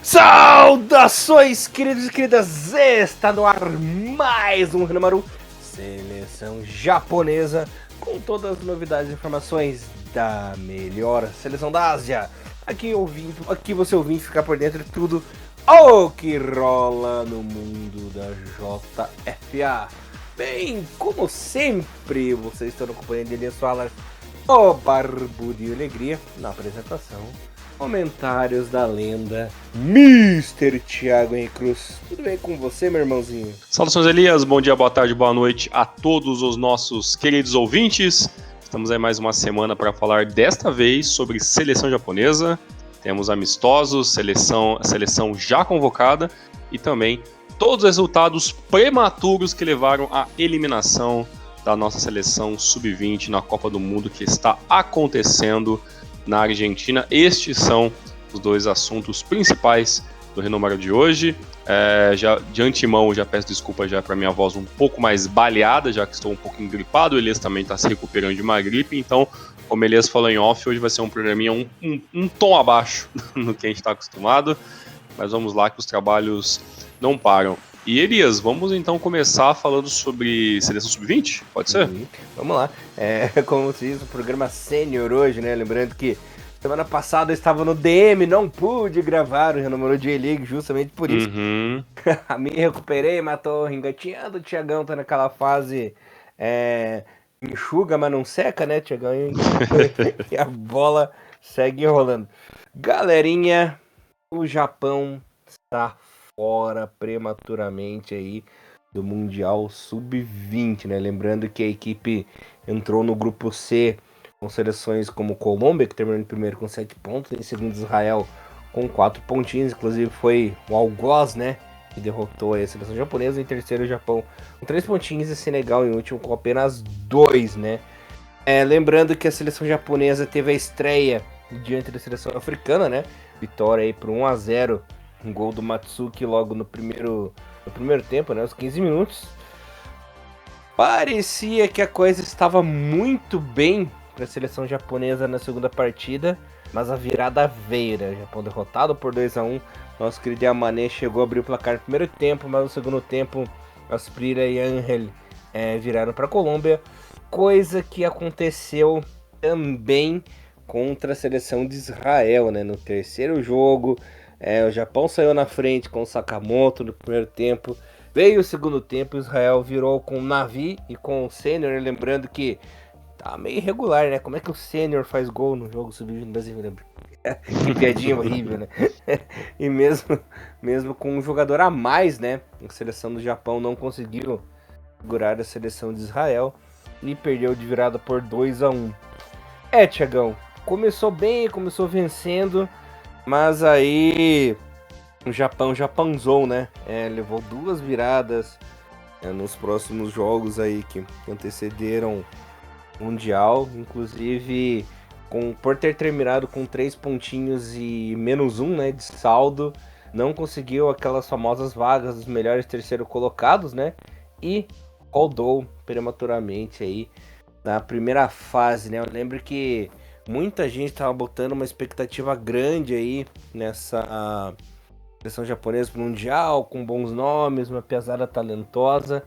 Saudações, queridos e queridas! Está no ar mais um Renamaru Seleção Japonesa, com todas as novidades e informações da melhor seleção da Ásia. Aqui você ouvinte ficar por dentro de tudo o que rola no mundo da JFA. Bem, como sempre, vocês estão acompanhando Elias Falas, o Barbudo e Alegria, na apresentação. Comentários da lenda Mr. Thiago Henrique Cruz. Tudo bem com você, meu irmãozinho? Saudações, Elias. Bom dia, boa tarde, boa noite a todos os nossos queridos ouvintes. Estamos aí mais uma semana para falar desta vez sobre seleção japonesa. Temos amistosos, seleção já convocada e também todos os resultados prematuros que levaram à eliminação da nossa seleção sub-20 na Copa do Mundo que está acontecendo na Argentina. Estes são os dois assuntos principais do Renamaru de hoje. Já de antemão, já peço desculpa já para minha voz um pouco mais baleada, já que estou um pouco engripado. O Elias também está se recuperando de uma gripe, então, como o Elias falou em off, hoje vai ser um programinha um tom abaixo no que a gente está acostumado, mas vamos lá que os trabalhos não param. E Elias, vamos então começar falando sobre seleção sub-20? Pode ser? Vamos lá. Como se diz, o programa sênior hoje, né? Lembrando que semana passada eu estava no DM, não pude gravar o Renamaru J-League justamente por isso. Me recuperei, mas tô engatinhando. O Thiagão tá naquela fase enxuga, mas não seca, né, Thiagão? E a bola segue rolando. Galerinha, o Japão está fora prematuramente aí do Mundial Sub-20, né? Lembrando que a equipe entrou no grupo C com seleções como Colômbia, que terminou em primeiro com 7 pontos, em segundo Israel com 4 pontinhos, inclusive foi o Algoz, né, que derrotou a seleção japonesa, em terceiro o Japão com 3 pontinhos e Senegal em último com apenas 2, né? Lembrando que a seleção japonesa teve a estreia diante da seleção africana, né? Vitória aí por 1-0, um gol do Matsuki logo no primeiro tempo, né? Aos 15 minutos. Parecia que a coisa estava muito bem para a seleção japonesa na segunda partida, mas a virada veio, né? O Japão derrotado por 2-1. Nosso querido Yamane chegou a abrir o placar no primeiro tempo, mas no segundo tempo Asprilla e Angel viraram para a Colômbia. Coisa que aconteceu também contra a seleção de Israel, né? No terceiro jogo, o Japão saiu na frente com o Sakamoto no primeiro tempo. Veio o segundo tempo, Israel virou com o Navi e com o Sênior, lembrando que tá meio irregular, né? Como é que o Sênior faz gol no jogo sub-20 brasileiro? Que piadinha horrível, né? E mesmo com um jogador a mais, né? A seleção do Japão não conseguiu segurar a seleção de Israel e perdeu de virada por 2-1. Thiagão, começou bem, começou vencendo, mas aí o Japão japanzou, né? Levou 2 viradas nos próximos jogos aí que antecederam o Mundial, inclusive por ter terminado com 3 pontinhos e -1, né, de saldo, não conseguiu aquelas famosas vagas dos melhores terceiro colocados, né? E rodou prematuramente aí na primeira fase, né? Eu lembro que muita gente estava botando uma expectativa grande aí nessa seleção japonesa pro Mundial, com bons nomes, uma pesada talentosa.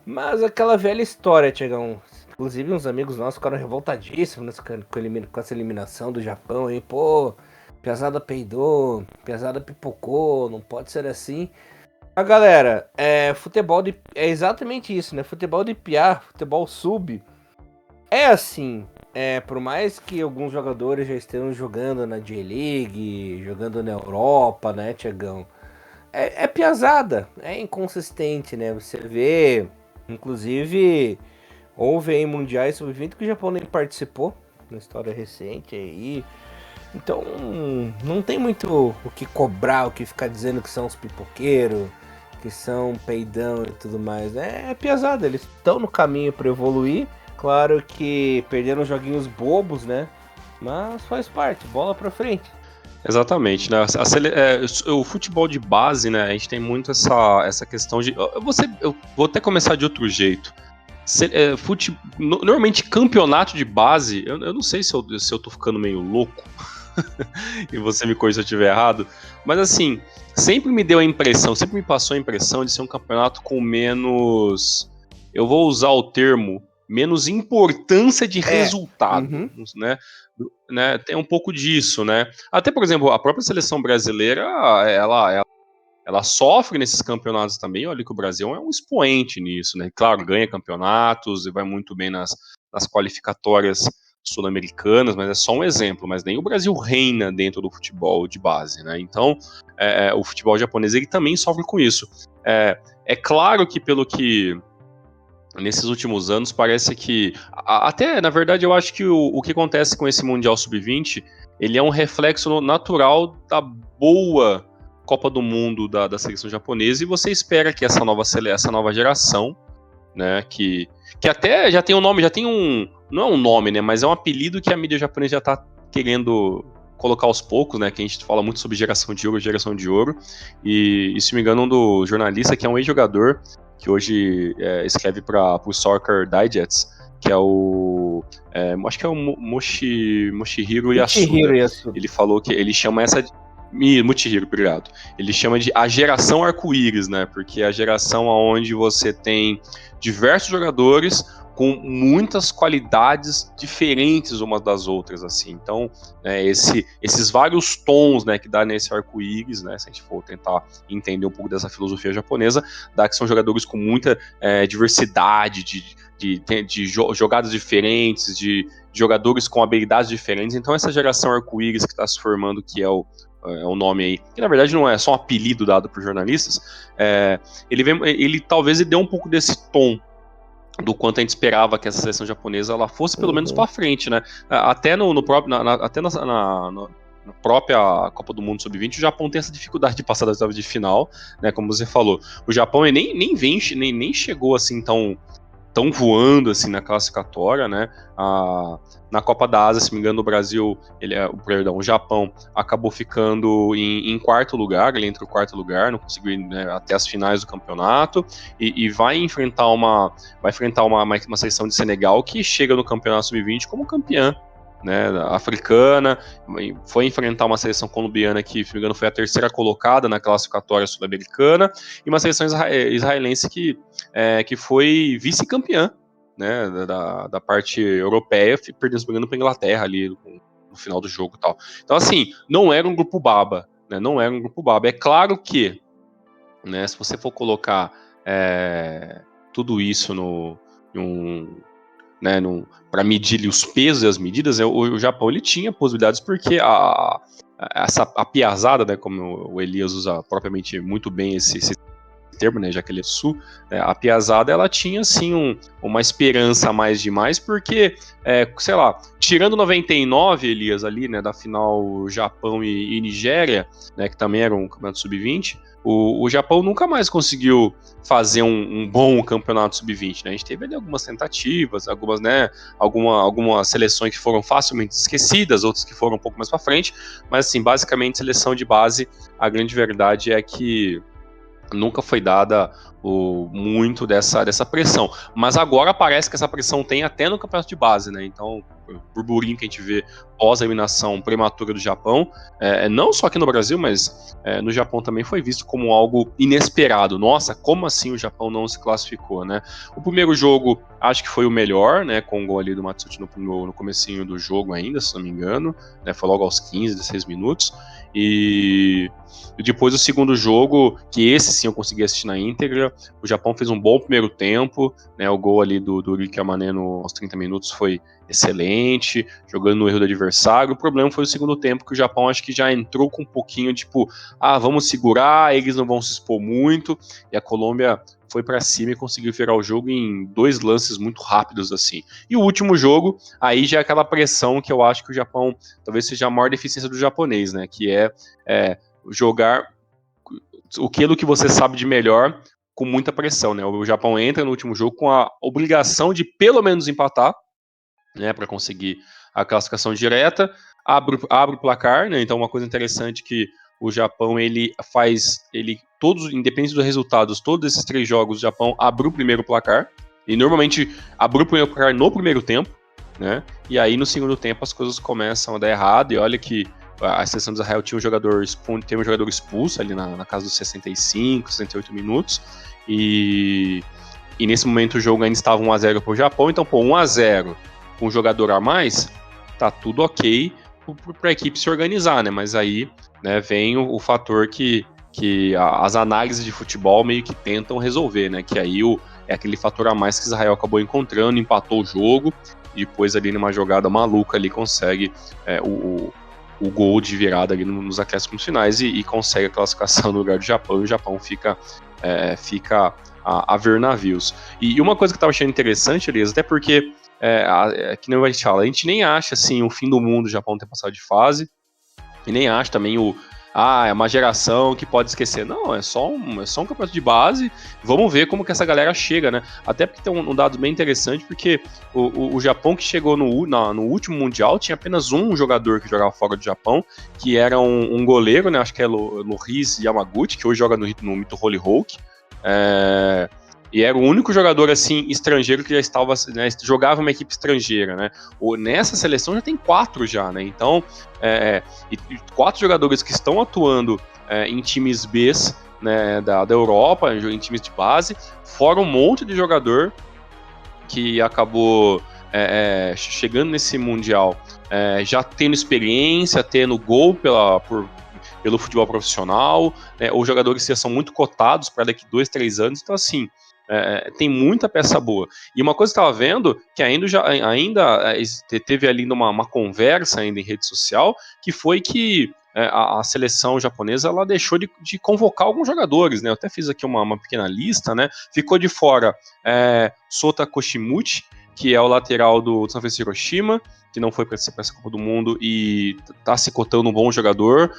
Mas aquela velha história, Thiagão. Inclusive uns amigos nossos ficaram revoltadíssimos com essa eliminação do Japão aí. Pô, pesada peidou, pesada pipocou, não pode ser assim. Mas galera, futebol é exatamente isso, né? Futebol de piá, futebol sub. É assim, por mais que alguns jogadores já estejam jogando na J-League, jogando na Europa, né, Thiagão? É piazada, é inconsistente, né? Você vê, inclusive, houve aí mundiais sub-20 que o Japão nem participou, na história recente aí. Então, não tem muito o que cobrar, o que ficar dizendo que são os pipoqueiros, que são peidão e tudo mais. É piazada, eles estão no caminho para evoluir. Claro que perderam joguinhos bobos, né? Mas faz parte, bola pra frente. Exatamente, né? O futebol de base, né? A gente tem muito essa questão de. Eu vou até começar de outro jeito. Normalmente, campeonato de base, eu não sei se eu tô ficando meio louco, e você me corrija se eu estiver errado, mas assim, sempre me deu a impressão, sempre me passou a impressão de ser um campeonato com menos, eu vou usar o termo, menos importância de resultado, Uhum. né? Tem um pouco disso, né? Até, por exemplo, a própria seleção brasileira, ela sofre nesses campeonatos também. Olha que o Brasil é um expoente nisso, né? Claro, ganha campeonatos e vai muito bem nas qualificatórias sul-americanas, mas é só um exemplo. Mas nem o Brasil reina dentro do futebol de base, né? Então, o futebol japonês ele também sofre com isso. É claro que pelo que nesses últimos anos parece que até na verdade eu acho que o que acontece com esse Mundial Sub-20 ele é um reflexo natural da boa Copa do Mundo da seleção japonesa, e você espera que essa nova geração, né, que até já tem um nome, não é um nome, né, mas é um apelido que a mídia japonesa já tá querendo colocar aos poucos, né, que a gente fala muito sobre geração de ouro, e se me engano um do jornalista que é um ex-jogador, que hoje escreve para o Soccer Digest, que é acho que é o Moshihiro Yasuda. Ele falou que ele chama essa Mochihiro, obrigado. Ele chama de a geração arco-íris, né? Porque é a geração onde você tem diversos jogadores com muitas qualidades diferentes umas das outras, assim. Então, esses vários tons, né, que dá nesse arco-íris, né, se a gente for tentar entender um pouco dessa filosofia japonesa, dá que são jogadores com muita diversidade de jogadas diferentes, de jogadores com habilidades diferentes. Então, essa geração arco-íris que está se formando, que é o nome aí, que na verdade não é só um apelido dado por jornalistas, ele talvez dê um pouco desse tom do quanto a gente esperava que essa seleção japonesa ela fosse pelo menos para frente, né? Até na própria Copa do Mundo Sub-20, o Japão tem essa dificuldade de passar das oitavas de final, né? Como você falou, o Japão nem chegou assim tão voando assim na classificatória, né? Na Copa da Ásia, se me engano, o Brasil, o Japão acabou ficando em quarto lugar, ele entrou em quarto lugar, não conseguiu ir, né, até as finais do campeonato, e vai enfrentar uma seleção de Senegal que chega no campeonato sub-20 como campeã, né, africana, foi enfrentar uma seleção colombiana que, se não me engano, foi a terceira colocada na classificatória sul-americana, e uma seleção israelense que foi vice-campeã, né, da parte europeia, perdendo para a Inglaterra ali no final do jogo e tal. Então, assim, não era um grupo baba, né, não era um grupo baba. É claro que, né, se você for colocar tudo isso para medir os pesos e as medidas, o Japão ele tinha possibilidades porque a piazada, né, como o Elias usa propriamente muito bem esse termo, né, já que ele é do sul, né, a piazada ela tinha assim uma esperança a mais demais, porque, sei lá, tirando 99, Elias, ali, né, da final Japão e Nigéria, né, que também era um campeonato sub-20, o Japão nunca mais conseguiu fazer um bom campeonato sub-20, né? A gente teve ali algumas tentativas, algumas seleções que foram facilmente esquecidas, outras que foram um pouco mais para frente, mas assim, basicamente seleção de base, a grande verdade é que nunca foi dada muito dessa pressão. Mas agora parece que essa pressão tem até no campeonato de base, né? Então, o burburinho que a gente vê pós-eliminação prematura do Japão, não só aqui no Brasil, mas no Japão também foi visto como algo inesperado. Nossa, como assim o Japão não se classificou, né? O primeiro jogo, acho que foi o melhor, né? Com o gol ali do Matsuchi no comecinho do jogo ainda, se não me engano, né? Foi logo aos 15, 16 minutos. E depois o segundo jogo, que esse sim eu consegui assistir na íntegra, o Japão fez um bom primeiro tempo, né, o gol ali do Ricky Amané aos 30 minutos foi excelente, jogando no erro do adversário. O problema foi o segundo tempo, que o Japão acho que já entrou com um pouquinho tipo, vamos segurar, eles não vão se expor muito, e a Colômbia foi para cima e conseguiu virar o jogo em 2 lances muito rápidos assim. E o último jogo, aí já é aquela pressão que eu acho que o Japão talvez seja a maior deficiência do japonês, né, que jogar aquilo que você sabe de melhor com muita pressão, né? O Japão entra no último jogo com a obrigação de pelo menos empatar, né, para conseguir a classificação direta, abre o placar, né? Então uma coisa interessante que o Japão todos, independente dos resultados, todos esses 3 jogos, o Japão abriu o primeiro placar, e normalmente abriu o primeiro placar no primeiro tempo, né? E aí no segundo tempo as coisas começam a dar errado, e olha que a seleção de Israel tinha um jogador expulso ali na casa dos 65, 68 minutos, e nesse momento o jogo ainda estava 1-0 para o Japão, então, 1-0 com um jogador a mais, tá tudo ok para a equipe se organizar, né? Mas aí, né, vem o fator que as análises de futebol meio que tentam resolver, né? Que aí é aquele fator a mais que Israel acabou encontrando, empatou o jogo, e depois ali numa jogada maluca ali consegue o gol de virada ali nos acréscimos finais e consegue a classificação no lugar do Japão, e o Japão fica a ver navios. E uma coisa que eu tava achando interessante, Elias, até porque, que nem a gente fala, a gente nem acha assim o fim do mundo o Japão ter passado de fase, e nem acha também é uma geração que pode esquecer. Não, é só um campeonato de base. Vamos ver como que essa galera chega, né? Até porque tem um dado bem interessante, porque o Japão que chegou no último Mundial tinha apenas um jogador que jogava fora do Japão, que era um goleiro, né? Acho que é Loris Yamaguchi, que hoje joga no Mito Hollyhock. E era o único jogador assim estrangeiro que já estava, né, jogava uma equipe estrangeira, né? Nessa seleção já tem 4 já, né? Então, 4 jogadores que estão atuando em times B, né, da Europa, em times de base, fora um monte de jogador que acabou chegando nesse Mundial, já tendo experiência, tendo gol pelo futebol profissional, né, ou jogadores que são muito cotados para daqui 2-3 anos. Então, assim, tem muita peça boa. E uma coisa que eu estava vendo, que ainda teve ali uma conversa ainda em rede social, que foi que a seleção japonesa ela deixou de convocar alguns jogadores, né? Eu até fiz aqui uma pequena lista, né? Ficou de fora Sota Koshimuchi, que é o lateral do Sanfrecce Hiroshima, que não foi para essa Copa do Mundo e está se cotando um bom jogador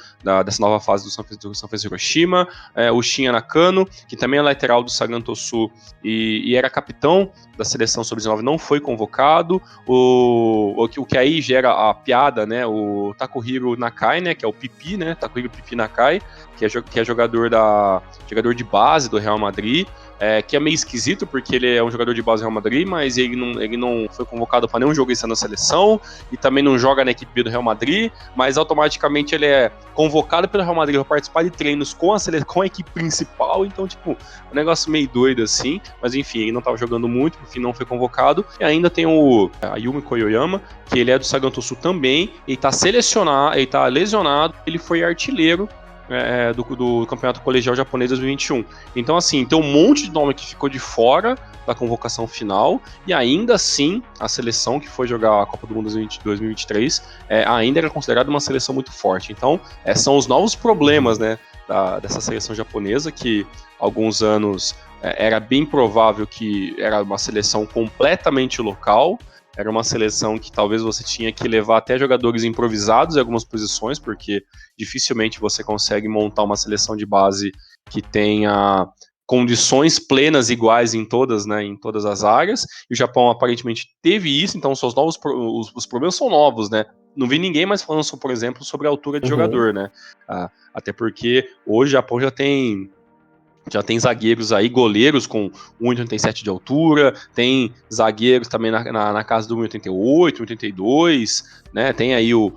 dessa nova fase do Sanfrecce Hiroshima. O Shinya Nakano, que também é lateral do Sagan Tosu e era capitão da seleção sub-19, não foi convocado. O que aí gera a piada, né? O Takuhiro Nakai, né? Que é o Pipi, né? Takuhiro Pipi Nakai, que é jogador de base do Real Madrid. Que é meio esquisito, porque ele é um jogador de base do Real Madrid, mas ele não foi convocado para nenhum jogo esse ano na seleção, e também não joga na equipe B do Real Madrid, mas automaticamente ele é convocado pelo Real Madrid para participar de treinos com a equipe principal. Então, tipo, um negócio meio doido assim, mas enfim, ele não estava jogando muito, por fim não foi convocado. E ainda tem o Ayumi Koyoyama, que ele é do Sagan Tosu também, ele tá lesionado, ele foi artilheiro do Campeonato Colegial Japonês 2021. Então, assim, tem um monte de nome que ficou de fora da convocação final, e ainda assim, a seleção que foi jogar a Copa do Mundo 2023 ainda era considerada uma seleção muito forte. Então, são os novos problemas, né, dessa seleção japonesa, que há alguns anos era bem provável que era uma seleção completamente local. Era uma seleção que talvez você tinha que levar até jogadores improvisados em algumas posições, porque dificilmente você consegue montar uma seleção de base que tenha condições plenas iguais em todas, né, em todas as áreas. E o Japão aparentemente teve isso, então os problemas são novos, né? Não vi ninguém mais falando, por exemplo, sobre a altura de jogador, né? Até porque hoje o Japão já tem zagueiros aí, goleiros com 1,87 de altura, tem zagueiros também na casa do 1,88, 1,82, né? Tem aí o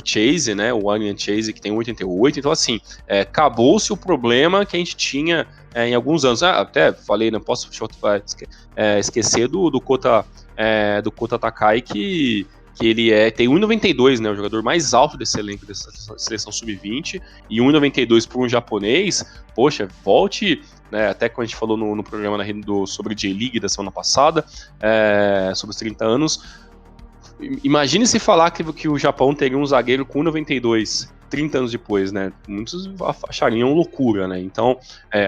Chase, né? O William Chase, que tem 1,88. Então, assim, acabou-se o problema que a gente tinha em alguns anos. Até falei, não posso esquecer do Kota Takai, que ele tem 1,92, né, o jogador mais alto desse elenco dessa seleção sub-20, e 1,92 por um japonês. Poxa, volte, né, até quando a gente falou no programa sobre J-League da semana passada, sobre os 30 anos, imagine se falar que o Japão teria um zagueiro com 1,92 30 anos depois, né? Muitos achariam loucura, né? Então,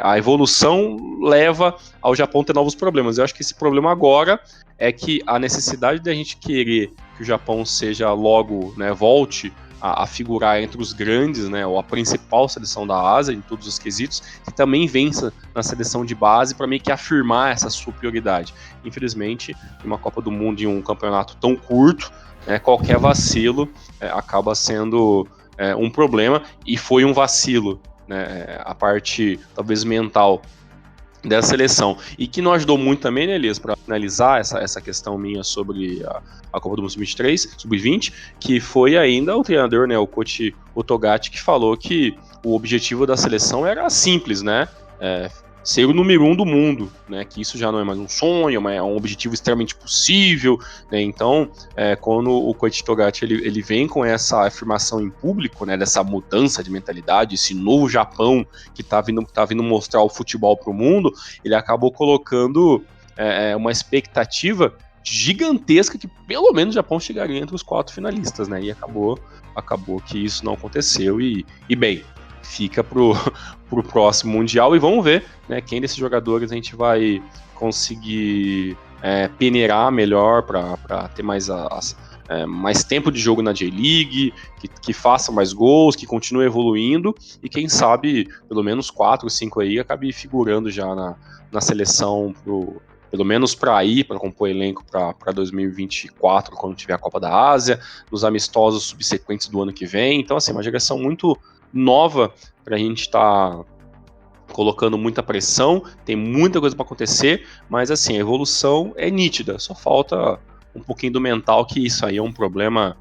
a evolução leva ao Japão ter novos problemas. Eu acho que esse problema agora é que a necessidade da gente querer que o Japão seja logo, né, volte a figurar entre os grandes, né, ou a principal seleção da Ásia em todos os quesitos, que também vença na seleção de base para meio que afirmar essa superioridade. Infelizmente, em uma Copa do Mundo, em um campeonato tão curto, né, qualquer vacilo acaba sendo um problema, e foi um vacilo, né, a parte talvez mental dessa seleção. E que não ajudou muito também, né, Elias, para finalizar essa questão minha sobre a Copa do Mundo Sub-23, Sub-20, que foi ainda o treinador, né, o coach Otogatti, que falou que o objetivo da seleção era simples, né, ser o número 1 do mundo, né, que isso já não é mais um sonho, mas é um objetivo extremamente possível, né, então, quando o coach Otogatti ele vem com essa afirmação em público, né, dessa mudança de mentalidade, esse novo Japão que tá vindo mostrar o futebol pro mundo, ele acabou colocando uma expectativa gigantesca que pelo menos o Japão chegaria entre os 4 finalistas, né, e acabou que isso não aconteceu e bem, fica pro próximo Mundial e vamos ver, né, quem desses jogadores a gente vai conseguir peneirar melhor para ter mais mais tempo de jogo na J-League, que faça mais gols, que continue evoluindo e quem sabe pelo menos 4 ou 5 aí acabe figurando já na seleção pelo menos para compor elenco para 2024, quando tiver a Copa da Ásia, nos amistosos subsequentes do ano que vem. Então, assim, uma geração muito nova para a gente estar colocando muita pressão, tem muita coisa para acontecer, mas assim, a evolução é nítida, só falta um pouquinho do mental, que isso aí é um problema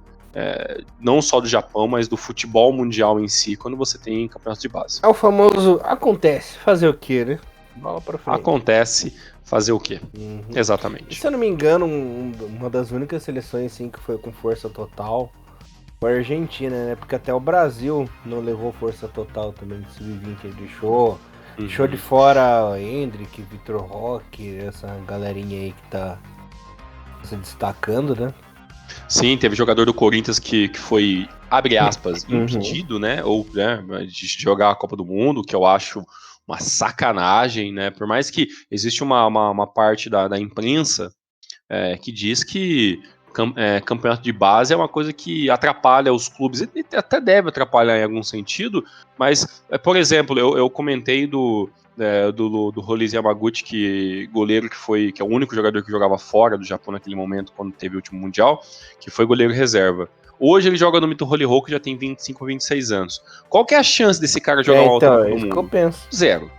não só do Japão, mas do futebol mundial em si, quando você tem campeonato de base. É o famoso acontece, fazer o quê, né? Bola pra frente. Acontece, fazer o quê? Uhum. Exatamente. E, se eu não me engano, uma das únicas seleções assim, que foi com força total foi a Argentina, né? Porque até o Brasil não levou força total também de sub-20, ele deixou de fora Hendrick, Vitor Roque, essa galerinha aí que tá se destacando, né? Sim, teve jogador do Corinthians que foi, abre aspas, impedido, né? Ou de jogar a Copa do Mundo, que eu acho uma sacanagem, né? Por mais que existe uma parte da imprensa que diz que campeonato de base é uma coisa que atrapalha os clubes, e até deve atrapalhar em algum sentido, mas, por exemplo, eu comentei do Roliz Yamaguchi, que é o único jogador que jogava fora do Japão naquele momento, quando teve o último Mundial, que foi goleiro reserva. Hoje ele joga no Mito Holyrood, que já tem 25 ou 26 anos. Qual que é a chance desse cara jogar uma outra Copa do Mundo? Que eu penso. Zero.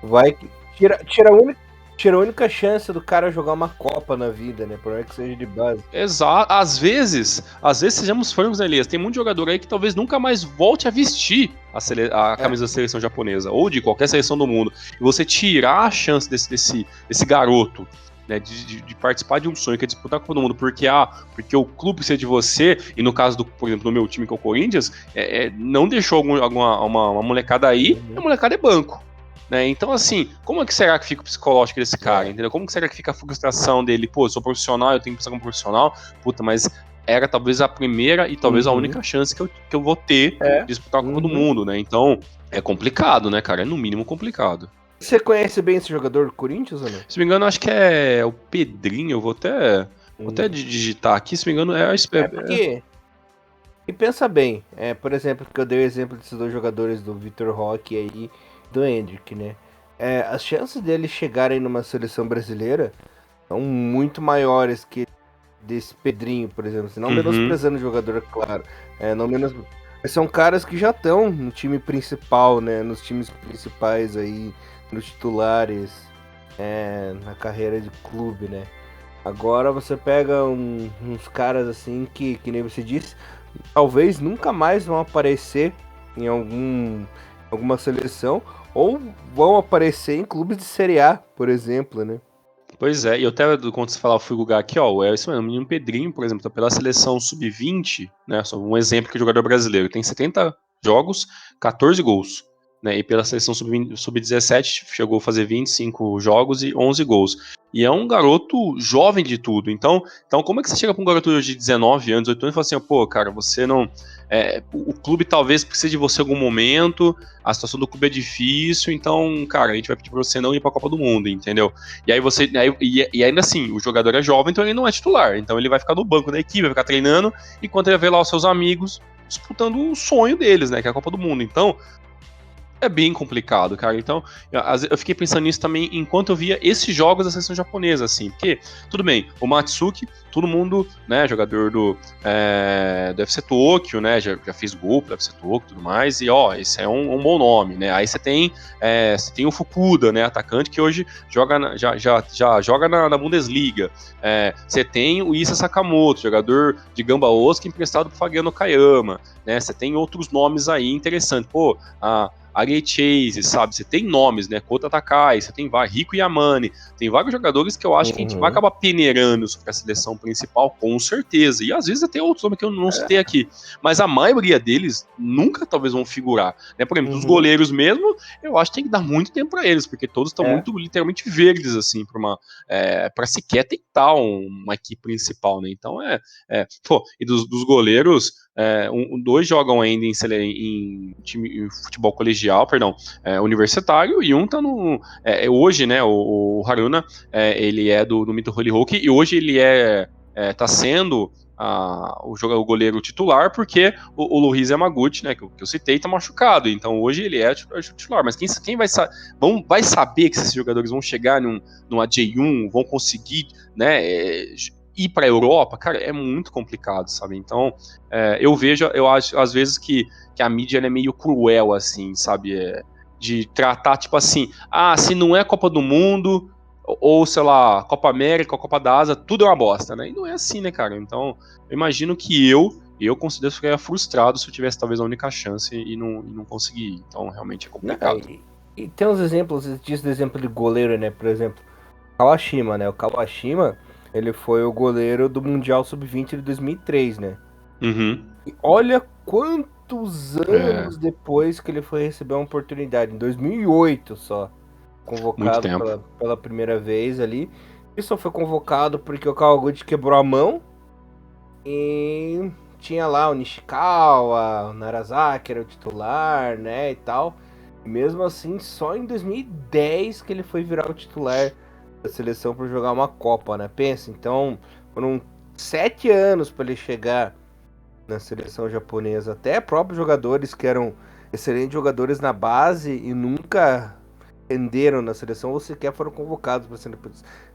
Tira a única chance do cara jogar uma Copa na vida, né? Por mais que seja de base. Exato. Às vezes sejamos francos, né, Elias? Tem muito jogador aí que talvez nunca mais volte a vestir a camisa da seleção japonesa, ou de qualquer seleção do mundo. E você tirar a chance desse garoto, né, de participar de um sonho, que é disputar a Copa do Mundo, porque o clube precisa de você, e no caso, por exemplo, do meu time, que é o Corinthians, não deixou uma molecada aí, e a molecada é banco. Né? Então, assim, como é que será que fica o psicológico desse cara, entendeu? Como que será que fica a frustração dele? Pô, eu sou profissional, eu tenho que pensar como profissional, puta, mas era talvez a primeira e talvez a única chance que eu vou ter de disputar a Copa do Mundo, né? Então, é complicado, né, cara? É no mínimo complicado. Você conhece bem esse jogador do Corinthians ou não? Se me engano, acho que é o Pedrinho, eu vou até digitar aqui, se me engano, porque... E pensa bem, por exemplo, que eu dei o exemplo desses dois jogadores, do Vitor Roque aí, do Hendrick, né? As chances deles chegarem numa seleção brasileira são muito maiores que desse Pedrinho, por exemplo. Não menosprezando o jogador, é claro. Mas são caras que já estão no time principal, né? Nos times principais aí, nos titulares, na carreira de clube, né? Agora você pega uns caras assim que nem você disse, talvez nunca mais vão aparecer em alguma seleção, ou vão aparecer em clubes de Série A, por exemplo, né? Pois é, e eu até, quando você falava, eu fui googar aqui, ó, isso mesmo, o menino Pedrinho, por exemplo, tá pela seleção sub-20, né, só um exemplo que o jogador brasileiro tem 70 jogos, 14 gols, né, e pela seleção sub-17 chegou a fazer 25 jogos e 11 gols. E é um garoto jovem de tudo, então como é que você chega pra um garoto de 19 anos, 8 anos e fala assim, pô, cara, você não... o clube talvez precise de você em algum momento, a situação do clube é difícil, então, cara, a gente vai pedir pra você não ir pra Copa do Mundo, entendeu? E aí e ainda assim, o jogador é jovem, então ele não é titular, então ele vai ficar no banco da equipe, vai ficar treinando, enquanto ele vai ver lá os seus amigos disputando o sonho deles, né, que é a Copa do Mundo. Então, É bem complicado, cara. Então, eu fiquei pensando nisso também enquanto eu via esses jogos da seleção japonesa, assim. Porque, tudo bem, o Matsuki, todo mundo, né, jogador do FC Tokyo, né, já fez gol pro FC Tokyo e tudo mais. E, ó, esse é um bom nome, né. Aí você tem o Fukuda, né, atacante, que hoje já joga na Bundesliga. Você tem o Issa Sakamoto, jogador de Gamba Osaka, emprestado pro Fagiano Okayama, né. Você tem outros nomes aí interessantes. Pô, Ari Chase, sabe? Você tem nomes, né? Kota Takai, você tem Rico Yamane, tem vários jogadores que eu acho que a gente vai acabar peneirando para a seleção principal, com certeza. E às vezes até outros nomes que eu não citei aqui. Mas a maioria deles nunca talvez vão figurar. Né? Por exemplo, dos goleiros mesmo, eu acho que tem que dar muito tempo para eles, porque todos estão muito literalmente verdes, assim, para sequer tentar uma equipe principal, né? Então e dos goleiros. Dois jogam ainda em time em futebol colegial, perdão, universitário, e um tá no. Hoje, né, o Haruna, ele é do Mito Holy Hockey, e hoje ele tá sendo o goleiro titular, porque o Luiz Yamaguchi, né, que eu citei, tá machucado, então hoje ele é titular, mas quem vai saber que esses jogadores vão chegar numa J1, vão conseguir, né, ir para a Europa, cara, é muito complicado, sabe? Então, eu acho, às vezes, que a mídia é meio cruel, assim, sabe? De tratar, tipo assim, se não é Copa do Mundo, ou, sei lá, Copa América, Copa da Ásia, tudo é uma bosta, né? E não é assim, né, cara? Então, eu imagino que eu considero que ficaria frustrado se eu tivesse talvez a única chance e não conseguir ir. Então, realmente é complicado. E tem uns exemplos, disso do exemplo de goleiro, né? Por exemplo, Kawashima, né? O Kawashima, ele foi o goleiro do Mundial Sub-20 de 2003, né? Uhum. E olha quantos anos depois que ele foi receber uma oportunidade. Em 2008 só. Muito Convocado tempo. pela primeira vez ali. E só foi convocado porque o Kawaguchi quebrou a mão. E tinha lá o Nishikawa, o Narazaki era o titular, né, e tal. E mesmo assim, só em 2010 que ele foi virar o titular da seleção para jogar uma Copa, né? Pensa, então foram 7 anos para ele chegar na seleção japonesa. Até próprios jogadores que eram excelentes jogadores na base e nunca renderam na seleção ou sequer foram convocados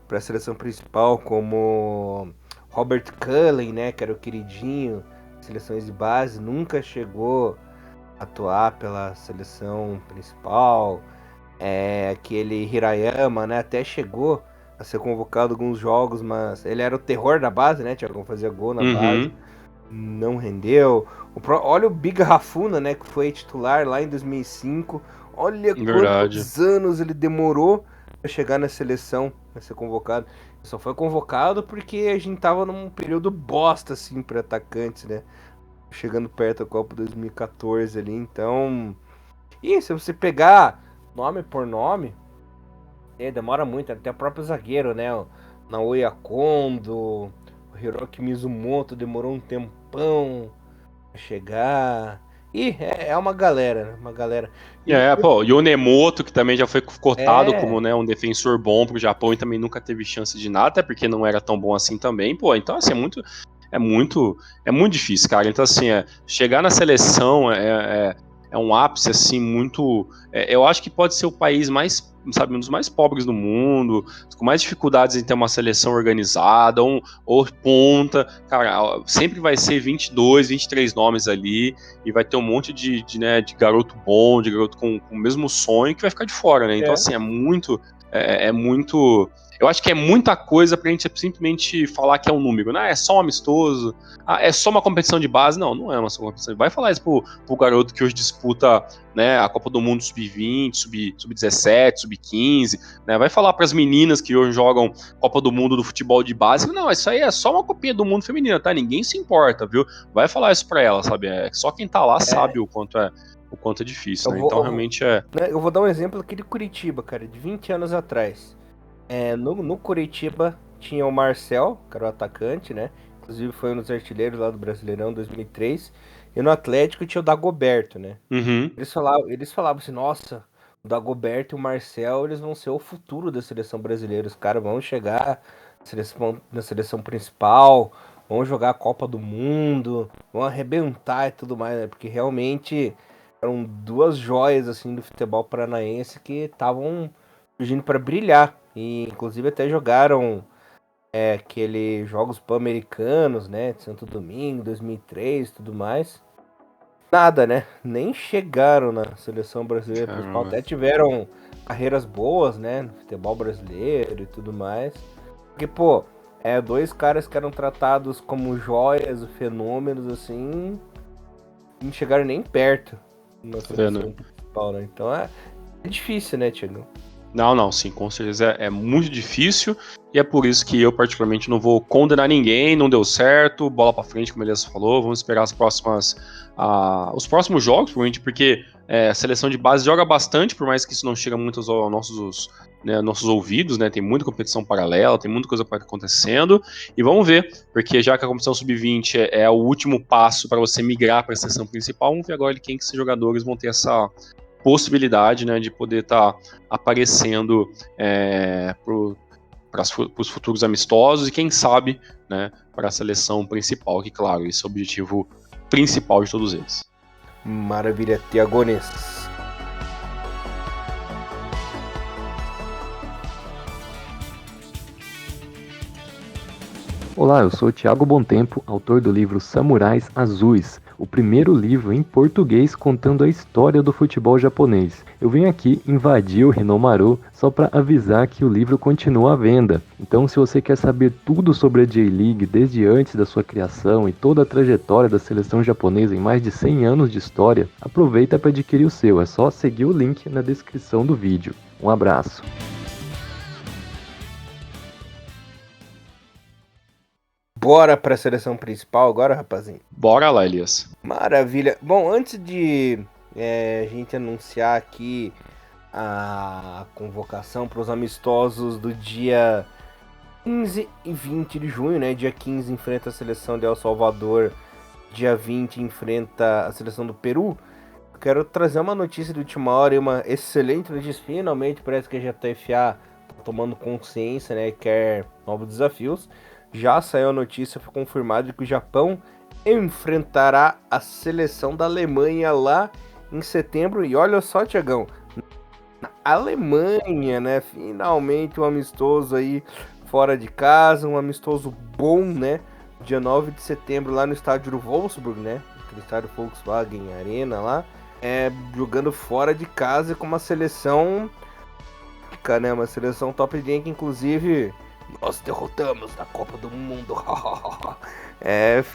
para a seleção principal, como Robert Cullen, né, que era o queridinho de seleções de base, nunca chegou a atuar pela seleção principal. Aquele Hirayama, né, até chegou a ser convocado em alguns jogos, mas ele era o terror da base, né, tinha como fazer gol na base, não rendeu. Olha o Big Rafuna, né, que foi titular lá em 2005. Olha quantos anos ele demorou para chegar na seleção, para ser convocado. Ele só foi convocado porque a gente tava num período bosta, assim, para atacantes, né? Chegando perto da Copa 2014 ali, então... E se você pegar nome por nome, demora muito. Até o próprio zagueiro, né? O Naoya Kondo, o Hiroki Mizumoto demorou um tempão pra chegar. E é uma galera, né? Uma galera. E o Nemoto, que também já foi cotado como, É, né, um defensor bom pro Japão e também nunca teve chance de nada, até porque não era tão bom assim também, pô. Então, assim, é muito, é muito difícil, cara. Então, assim, chegar na seleção é um ápice, assim, muito. Eu acho que pode ser o país mais, sabe, um dos mais pobres do mundo, com mais dificuldades em ter uma seleção organizada, ou ponta. Cara, sempre vai ser 22, 23 nomes ali, e vai ter um monte de garoto bom, de garoto com o mesmo sonho, que vai ficar de fora, né? Então, assim, é muito. É muito. Eu acho que é muita coisa pra gente simplesmente falar que é um número, né? É só um amistoso, é só uma competição de base. Não, não é uma competição. Vai falar isso pro garoto que hoje disputa, né, a Copa do Mundo Sub-20, Sub-17, Sub-15, né? Vai falar pras meninas que hoje jogam Copa do Mundo do futebol de base. Não, isso aí é só uma copinha do mundo feminina, tá? Ninguém se importa, viu? Vai falar isso pra ela, sabe? Só quem tá lá sabe o quanto é difícil, né? Então realmente né, eu vou dar um exemplo aqui de Curitiba, cara, de 20 anos atrás. No Curitiba tinha o Marcel, que era o atacante, né? Inclusive foi um dos artilheiros lá do Brasileirão 2003. E no Atlético tinha o Dagoberto, né? Uhum. Eles falavam assim, nossa, o Dagoberto e o Marcel, eles vão ser o futuro da seleção brasileira. Os caras vão chegar na seleção principal, vão jogar a Copa do Mundo, vão arrebentar e tudo mais, né? Porque realmente eram duas joias assim do futebol paranaense que estavam surgindo para brilhar. E inclusive até jogaram aqueles jogos pan-americanos, né? De Santo Domingo, 2003 e tudo mais. Nada, né? Nem chegaram na seleção brasileira principal. Caramba. Até tiveram carreiras boas, né? No futebol brasileiro e tudo mais. Porque, pô, dois caras que eram tratados como joias, fenômenos, assim, não chegaram nem perto na Tá vendo? seleção principal, né? Então é difícil, né, Thiago? Não, sim, com certeza é muito difícil e é por isso que eu particularmente não vou condenar ninguém, não deu certo, bola pra frente, como o Elias falou, vamos esperar os próximos jogos, provavelmente, porque a seleção de base joga bastante, por mais que isso não chegue muito aos nossos ouvidos, né, tem muita competição paralela, tem muita coisa acontecendo, e vamos ver, porque já que a competição sub-20 é o último passo para você migrar para a seleção principal, vamos ver agora quem que esses jogadores vão ter essa possibilidade, né, de poder estar aparecendo para os futuros amistosos e quem sabe, né, para a seleção principal, que claro, esse é o objetivo principal de todos eles. Maravilha, Tiagones. Olá, eu sou o Thiago Bontempo, autor do livro Samurais Azuis, o primeiro livro em português contando a história do futebol japonês. Eu venho aqui invadir o Rinomaru só para avisar que o livro continua à venda. Então, se você quer saber tudo sobre a J-League desde antes da sua criação e toda a trajetória da seleção japonesa em mais de 100 anos de história, aproveita para adquirir o seu. É só seguir o link na descrição do vídeo. Um abraço. Bora pra seleção principal agora, rapazinho? Bora lá, Elias. Maravilha. Bom, antes de a gente anunciar aqui a convocação para os amistosos do dia 15 e 20 de junho, né? Dia 15 enfrenta a seleção de El Salvador, dia 20 enfrenta a seleção do Peru. Eu quero trazer uma notícia de última hora e uma excelente notícia. Finalmente parece que a JFA tá tomando consciência, né? Quer novos desafios. Já saiu a notícia, foi confirmado que o Japão enfrentará a seleção da Alemanha lá em setembro. E olha só, Tiagão, na Alemanha, né? Finalmente um amistoso aí fora de casa, um amistoso bom, né? Dia 9 de setembro lá no estádio do Wolfsburg, né? Aquele estádio Volkswagen Arena lá. Jogando fora de casa com uma seleção, né? Uma seleção top de linha que inclusive nós derrotamos na Copa do Mundo.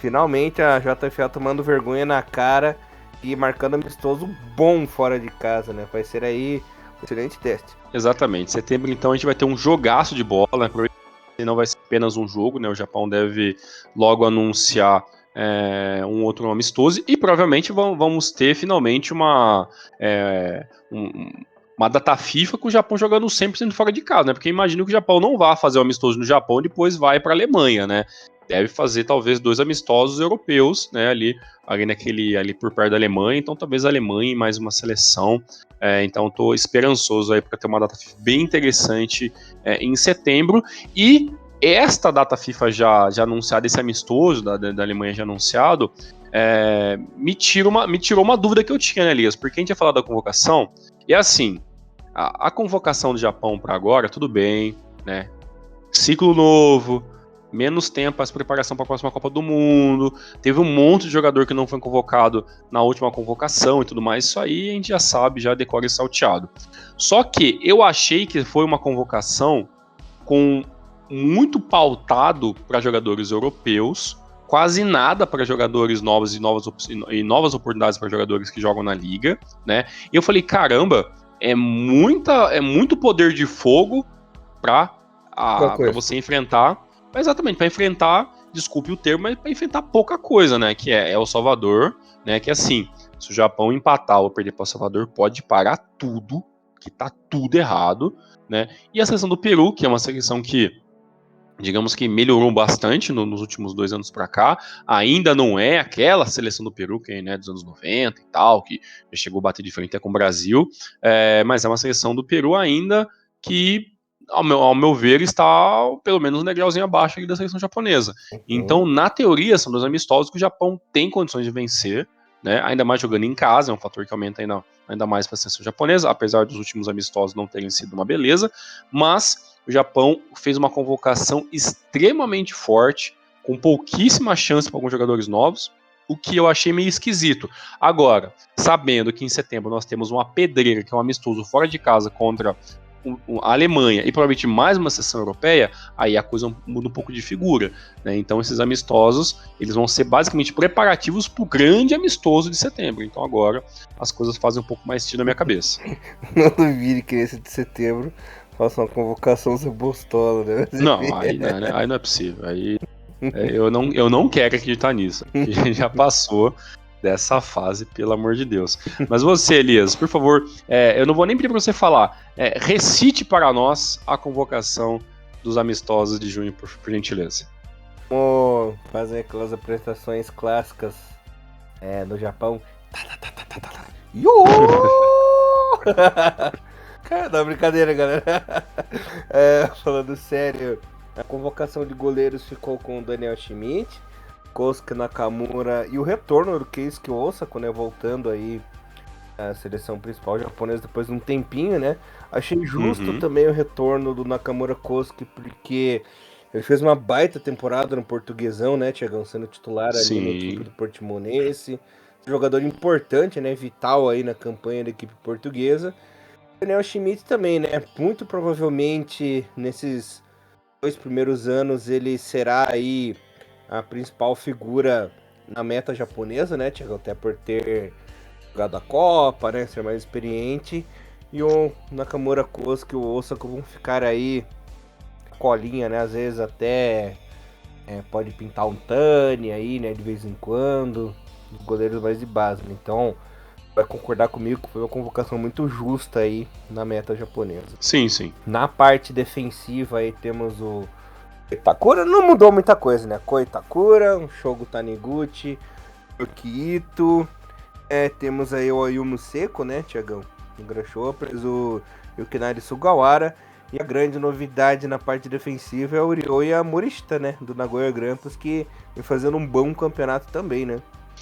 Finalmente a JFA tomando vergonha na cara e marcando amistoso bom fora de casa, né? Vai ser aí um excelente teste. Exatamente. Setembro, então, a gente vai ter um jogaço de bola, né? Não vai ser apenas um jogo, né? O Japão deve logo anunciar um outro amistoso e provavelmente vamos ter finalmente uma data FIFA com o Japão jogando 100% fora de casa, né? Porque imagino que o Japão não vá fazer o amistoso no Japão e depois vai para a Alemanha, né? Deve fazer talvez 2 amistosos europeus, né? Ali por perto da Alemanha, então talvez a Alemanha e mais uma seleção. Então estou esperançoso aí para ter uma data FIFA bem interessante em setembro. E esta data FIFA já anunciada, esse amistoso da Alemanha já anunciado, me tirou uma dúvida que eu tinha, né, Elias? Porque a gente ia falar da convocação, e assim, a convocação do Japão para agora, tudo bem, né? Ciclo novo, menos tempo para preparação para a próxima Copa do Mundo, teve um monte de jogador que não foi convocado na última convocação e tudo mais, isso aí a gente já sabe, já decora e salteado. Só que eu achei que foi uma convocação com muito pautado para jogadores europeus, quase nada para jogadores novos e novas oportunidades para jogadores que jogam na liga, né? E eu falei, caramba, é muito poder de fogo para você enfrentar, exatamente, para enfrentar, desculpe o termo, mas para enfrentar pouca coisa, né? Que é El Salvador, né? Que assim, se o Japão empatar ou perder para El Salvador, pode parar tudo, que tá tudo errado, né? E a seleção do Peru, que é uma seleção que, digamos que melhorou bastante nos últimos 2 anos para cá, ainda não é aquela seleção do Peru que é, né, dos anos 90 e tal, que já chegou a bater de frente com o Brasil, mas é uma seleção do Peru ainda que, ao meu ver, está pelo menos um degrauzinho abaixo aqui da seleção japonesa. Então, na teoria, são 2 amistosos que o Japão tem condições de vencer, né? Ainda mais jogando em casa, é um fator que aumenta ainda mais para a seleção japonesa, apesar dos últimos amistosos não terem sido uma beleza, mas o Japão fez uma convocação extremamente forte, com pouquíssima chance para alguns jogadores novos, o que eu achei meio esquisito. Agora, sabendo que em setembro nós temos uma pedreira, que é um amistoso fora de casa contra a Alemanha e provavelmente mais uma seleção europeia, aí a coisa muda um pouco de figura, né? Então esses amistosos, eles vão ser basicamente preparativos para o grande amistoso de setembro. Então agora as coisas fazem um pouco mais sentido na minha cabeça. Não duvide que nesse de setembro faça uma convocação Bostola, né? Não, aí não é possível. Aí eu não quero acreditar nisso. A gente já passou dessa fase, pelo amor de Deus. Mas você, Elias, por favor, eu não vou nem pedir para você falar, recite para nós a convocação dos amistosos de junho, por gentileza. Vamos fazer aquelas apresentações clássicas no Japão. Yo! Cara, não, brincadeira, galera. Falando sério, a convocação de goleiros ficou com o Daniel Schmidt, Kosuke Nakamura e o retorno do Keisuke Osako, né, voltando aí à seleção principal japonesa depois de um tempinho, né? Achei justo também o retorno do Nakamura Kosuke, porque ele fez uma baita temporada no Portuguesão, né, Thiagão, sendo titular ali na equipe do Portimonense. Jogador importante, né, vital aí na campanha da equipe portuguesa. Daniel Schmidt também, né, muito provavelmente nesses 2 primeiros anos ele será aí a principal figura na meta japonesa, né, Thiago? Até por ter jogado a Copa, né, ser mais experiente. E o Nakamura Kosuke e o Osako vão ficar aí colinha, né, às vezes até pode pintar um Tani aí, né, de vez em quando, os goleiros mais de base, né? Então vai concordar comigo que foi uma convocação muito justa aí na meta japonesa. Sim, sim. Na parte defensiva aí temos o Itakura, não mudou muita coisa, né? Ko Itakura, o Shogo Taniguchi, o Ito, temos aí o Ayumu Seko, né, Thiagão? O Grasshopper, o Yukinari Sugawara. E a grande novidade na parte defensiva é o Ryoya Morishita, né? Do Nagoya Grampus, que vem fazendo um bom campeonato também, né?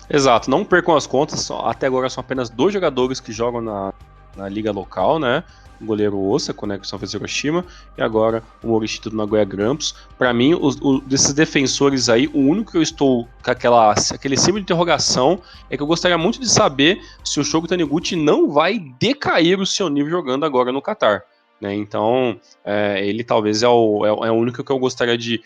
Exato, não percam as contas, até agora são apenas 2 jogadores que jogam na liga local, né? O goleiro Osako, né, que são fez Hiroshima, e agora o Morishita do Nagoya Grampus. Para mim, desses defensores aí, o único que eu estou com aquele símbolo de interrogação é que eu gostaria muito de saber se o Shogo Taniguchi não vai decair o seu nível jogando agora no Qatar, né? Então, ele talvez é o único que eu gostaria de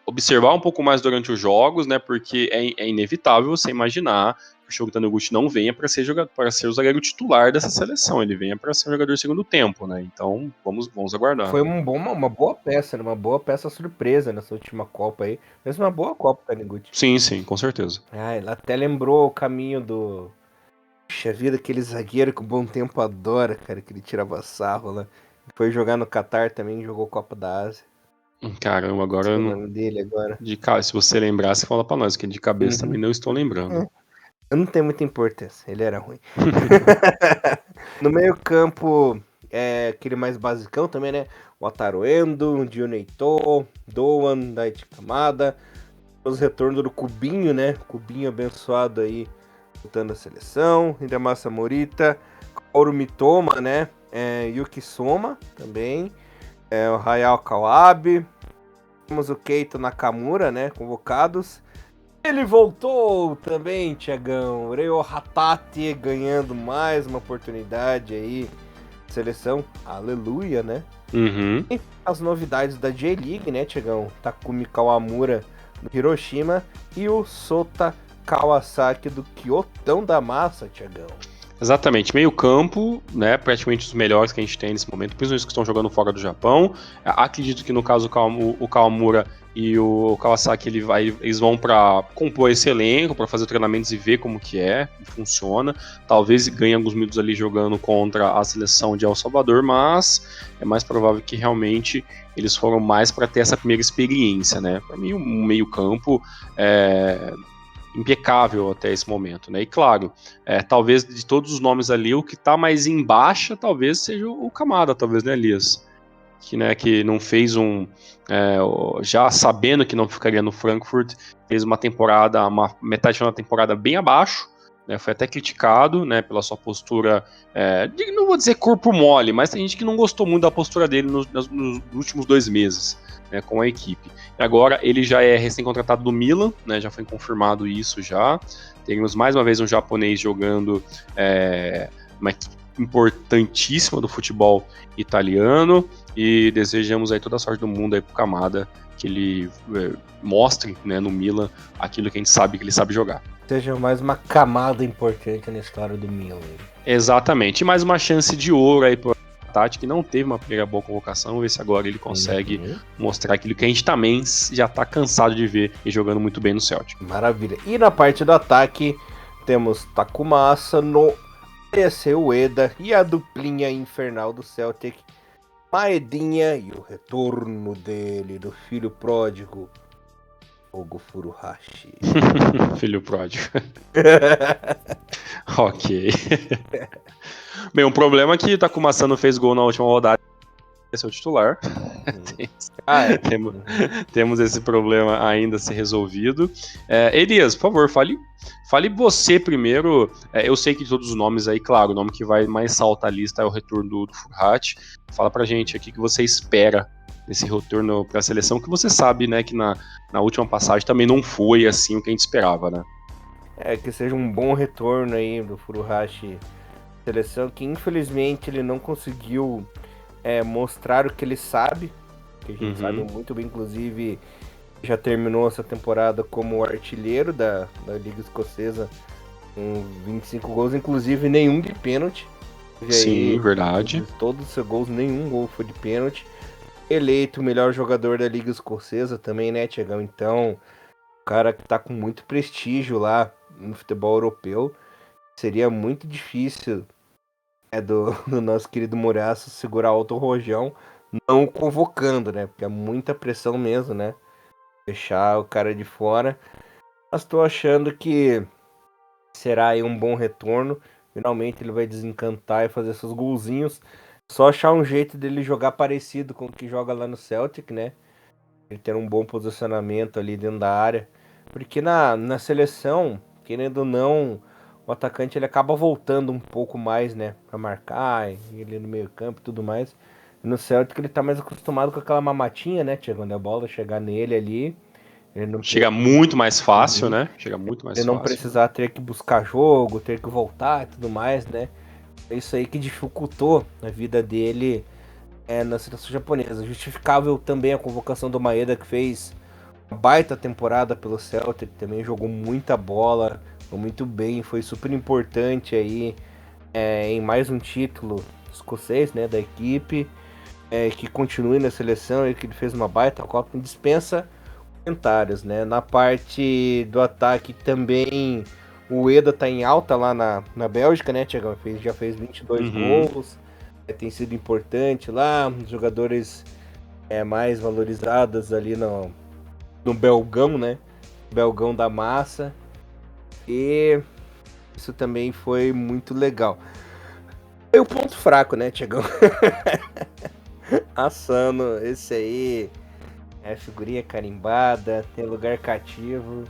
observar um pouco mais durante os jogos, né? Porque é inevitável você imaginar que o Shogo Taniguchi não venha para ser o zagueiro titular dessa seleção, ele venha para ser um jogador de segundo tempo, né? Então vamos aguardar. Foi uma boa peça, né? Uma boa peça surpresa nessa última Copa aí. Fez uma boa Copa, Taniguchi. Sim, com certeza. Ele até lembrou o caminho do... Puxa vida, aquele zagueiro que o Bom Tempo adora, cara, que ele tirava sarro lá. Foi jogar no Qatar também, jogou Copa da Ásia. Caramba, agora o nome dele agora. Se você lembrar, você fala pra nós, que de cabeça também não estou lembrando. Não tem muita importância, ele era ruim. No meio campo, aquele mais basicão também, né? O Wataru Endo, Dioneito, Doan, Daichi Kamada. Os retornos do Cubinho, né? Cubinho abençoado aí, lutando a seleção. Hidemasa Morita, Kaoru Mitoma, né? Yuki Soma também. O Hayao Kawabe. Temos o Keito Nakamura, né? Convocados. Ele voltou também, Thiagão. Reo Hatate ganhando mais uma oportunidade aí. Seleção, aleluia, né? E as novidades da J-League, né, Thiagão? Takumi Kawamura do Hiroshima e o Sota Kawasaki do Kyotão da Massa, Thiagão. Exatamente, meio campo, né, praticamente os melhores que a gente tem nesse momento, principalmente os que estão jogando fora do Japão. Acredito que no caso o Kawamura e o Kawasaki eles vão para compor esse elenco, para fazer treinamentos e ver como que funciona. Talvez ganhe alguns minutos ali jogando contra a seleção de El Salvador, mas é mais provável que realmente eles foram mais para ter essa primeira experiência, né? Para mim, o meio campo impecável até esse momento, né? E claro, talvez de todos os nomes ali, o que tá mais em baixa talvez seja o Kamada, talvez, né, Elias? Que não fez já sabendo que não ficaria no Frankfurt, fez uma metade de uma temporada bem abaixo, né, foi até criticado, né, pela sua postura, não vou dizer corpo mole, mas tem gente que não gostou muito da postura dele nos últimos 2 meses, né, com a equipe. E agora ele já é recém-contratado do Milan, né, já foi confirmado isso já. Temos mais uma vez um japonês jogando uma equipe importantíssima do futebol italiano, e desejamos aí toda a sorte do mundo aí pro Kamada, que ele mostre, né, no Milan aquilo que a gente sabe que ele sabe jogar. Seja mais uma camada importante na história do Milan. Exatamente. E mais uma chance de ouro aí pro Tati, que não teve uma primeira boa convocação. Vamos ver se agora ele consegue mostrar aquilo que a gente também já tá cansado de ver e jogando muito bem no Celtic. Maravilha. E na parte do ataque, temos Takuma Asano, Ayase Ueda e a duplinha infernal do Celtic, Maedinha, e o retorno dele, do filho pródigo, Ogo Furuhashi. Filho pródigo. Ok. Bem, o problema é que o Takuma Asano fez gol na última rodada. Esse é o titular. Temos esse problema ainda a ser resolvido. Elias, por favor, fale você primeiro. Eu sei que de todos os nomes aí, claro, o nome que vai mais saltar a lista é o retorno do Furuhashi. Fala pra gente aqui o que você espera desse retorno para a seleção, que você sabe, né, que na última passagem também não foi assim o que a gente esperava, né? Que seja um bom retorno aí do Furuhashi, seleção que infelizmente ele não conseguiu mostrar o que ele sabe, que a gente sabe muito bem, inclusive já terminou essa temporada como artilheiro da Liga Escocesa com 25 gols, inclusive nenhum de pênalti. Sim, aí, verdade. Todos os seus gols, nenhum gol foi de pênalti. Eleito o melhor jogador da Liga Escocesa também, né, Tiagão? Então, o cara que tá com muito prestígio lá no futebol europeu, seria muito difícil do nosso querido Muraço segurar alto o rojão, não convocando, né? Porque é muita pressão mesmo, né? Deixar o cara de fora. Mas tô achando que será aí um bom retorno. Finalmente ele vai desencantar e fazer seus golzinhos. Só achar um jeito dele jogar parecido com o que joga lá no Celtic, né? Ele ter um bom posicionamento ali dentro da área. Porque na seleção, querendo ou não, o atacante ele acaba voltando um pouco mais, né? Pra marcar, ele no meio campo e tudo mais. No Celtic ele tá mais acostumado com aquela mamatinha, né? Quando a bola chegar nele ali. Ele não chega muito mais fácil, né? Chega muito mais fácil. Ele não precisar ter que buscar jogo, ter que voltar e tudo mais, né? É isso aí que dificultou a vida dele na seleção japonesa. Justificável também a convocação do Maeda, que fez uma baita temporada pelo Celtic, também jogou muita bola, jogou muito bem, foi super importante aí em mais um título escocês, né, da equipe, que continue na seleção e que ele fez uma baita Copa, dispensa comentários, né? Na parte do ataque também o Ueda tá em alta lá na Bélgica, né, Thiago? Já fez 22 gols, tem sido importante lá, os jogadores mais valorizados ali no Belgão, né? Belgão da massa. E isso também foi muito legal. E o ponto fraco, né, Thiago? Asano, esse aí é figurinha carimbada, tem lugar cativo.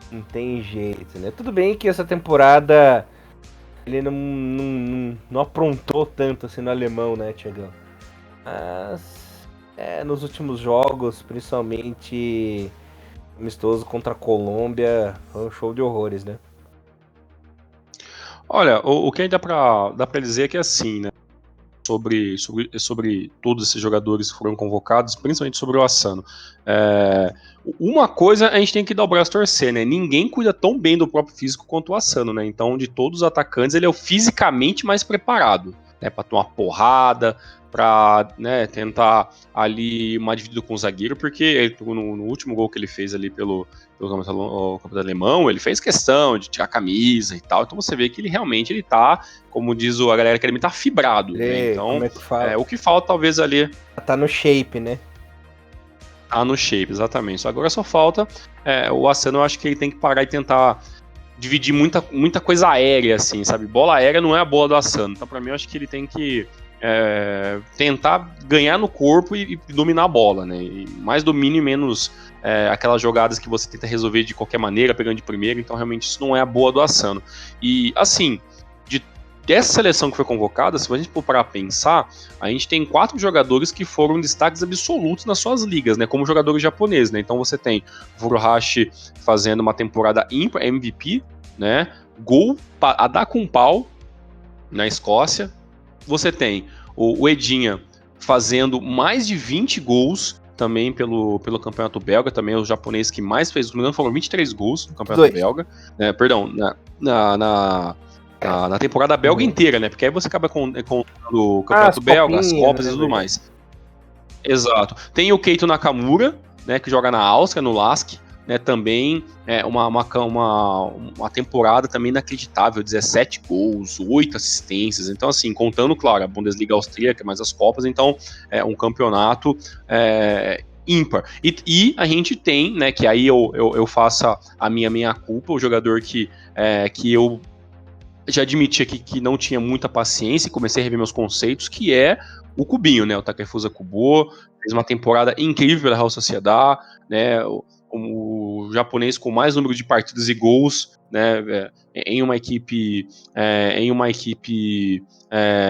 Não tem jeito, né? Tudo bem que essa temporada ele não aprontou tanto assim no alemão, né, Thiagão? Mas nos últimos jogos, principalmente amistoso contra a Colômbia, foi um show de horrores, né? Olha, o que ainda dá pra dizer é que assim, né? Sobre todos esses jogadores que foram convocados, principalmente sobre o Asano. Uma coisa a gente tem que dar o braço a torcer, né? Ninguém cuida tão bem do próprio físico quanto o Asano, né? Então, de todos os atacantes, ele é o fisicamente mais preparado, né? Pra tomar porrada, pra, né, tentar ali uma dividida com o zagueiro, porque ele, no último gol que ele fez ali pelo campeonato alemão, ele fez questão de tirar a camisa e tal, então você vê que ele realmente tá, como diz a galera que ele tá fibrado, né? Então, o que falta talvez ali... Tá no shape, né? Tá no shape, exatamente. Agora só falta o Asano, eu acho que ele tem que parar e tentar dividir muita coisa aérea, assim, sabe? Bola aérea não é a bola do Asano, então pra mim eu acho que ele tem que tentar ganhar no corpo e dominar a bola, né? E mais domínio e menos aquelas jogadas que você tenta resolver de qualquer maneira, pegando de primeira. Então, realmente, isso não é a boa do Asano. E, assim, dessa seleção que foi convocada, se a gente for parar a pensar, a gente tem 4 jogadores que foram destaques absolutos nas suas ligas, né? Como jogadores japoneses, né? Então, você tem Furuhashi fazendo uma temporada ímpar, MVP, né? Gol a dar com pau na Escócia. Você tem o Edinha fazendo mais de 20 gols também pelo campeonato belga, também é o japonês que mais fez, se não me engano, foram 23 gols no campeonato belga. Perdão, na temporada belga inteira, né? Porque aí você acaba contando o campeonato belga, as copas e tudo mais. Exato. Tem o Keito Nakamura, né, que joga na Áustria, no LASK, né, também uma temporada também inacreditável, 17 gols, 8 assistências, então assim, contando, claro, a Bundesliga austríaca, mais as Copas, então é um campeonato ímpar. E a gente tem, né, que aí eu faço a minha culpa, o jogador que eu já admiti aqui que não tinha muita paciência e comecei a rever meus conceitos, que é o Cubinho, né? O Takefusa Kubo fez uma temporada incrível pela Real Sociedad, né? O japonês com mais número de partidas e gols, né? Em uma equipe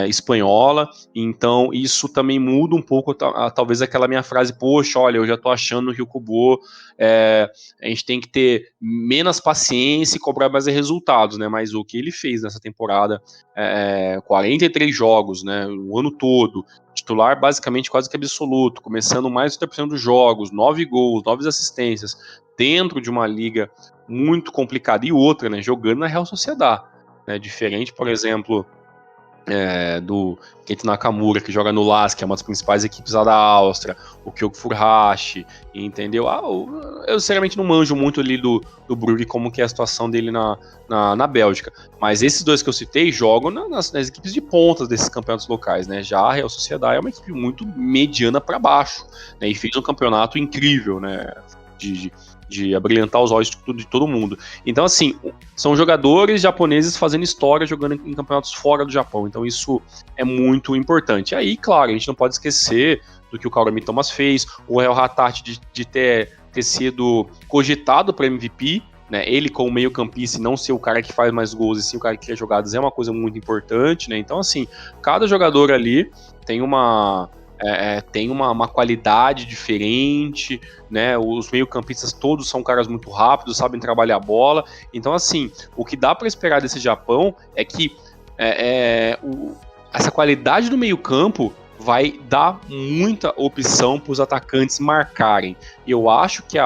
espanhola. Então isso também muda um pouco, talvez aquela minha frase, poxa, olha, eu já tô achando que o Kubo a gente tem que ter menos paciência e cobrar mais resultados, né? Mas o que ele fez nessa temporada, 43 jogos, né? O ano todo, titular basicamente quase que absoluto, começando mais de 30% dos jogos, 9 gols, 9 assistências, dentro de uma liga muito complicada. E outra, né? Jogando na Real Sociedad, né? Diferente, por exemplo, do Kento Nakamura, que joga no LASK, que é uma das principais equipes lá da Áustria, o Kyogo Furuhashi, entendeu? Eu sinceramente não manjo muito ali do Brugge, como que é a situação dele na Bélgica, mas esses dois que eu citei jogam nas equipes de pontas desses campeonatos locais, né? Já a Real Sociedad é uma equipe muito mediana para baixo, né? E fez um campeonato incrível, né? De abrilhantar os olhos de todo mundo. Então, assim, são jogadores japoneses fazendo história, jogando em campeonatos fora do Japão. Então, isso é muito importante. E aí, claro, a gente não pode esquecer do que o Kaorami Thomas fez, o Real Hatate de ter sido cogitado para MVP, né? Ele como meio campista e não ser o cara que faz mais gols e sim o cara que cria jogadas é uma coisa muito importante, né? Então, assim, cada jogador ali tem uma qualidade diferente, né? Os meio-campistas todos são caras muito rápidos, sabem trabalhar a bola. Então, assim, o que dá para esperar desse Japão é que essa qualidade do meio-campo vai dar muita opção para os atacantes marcarem. E eu acho que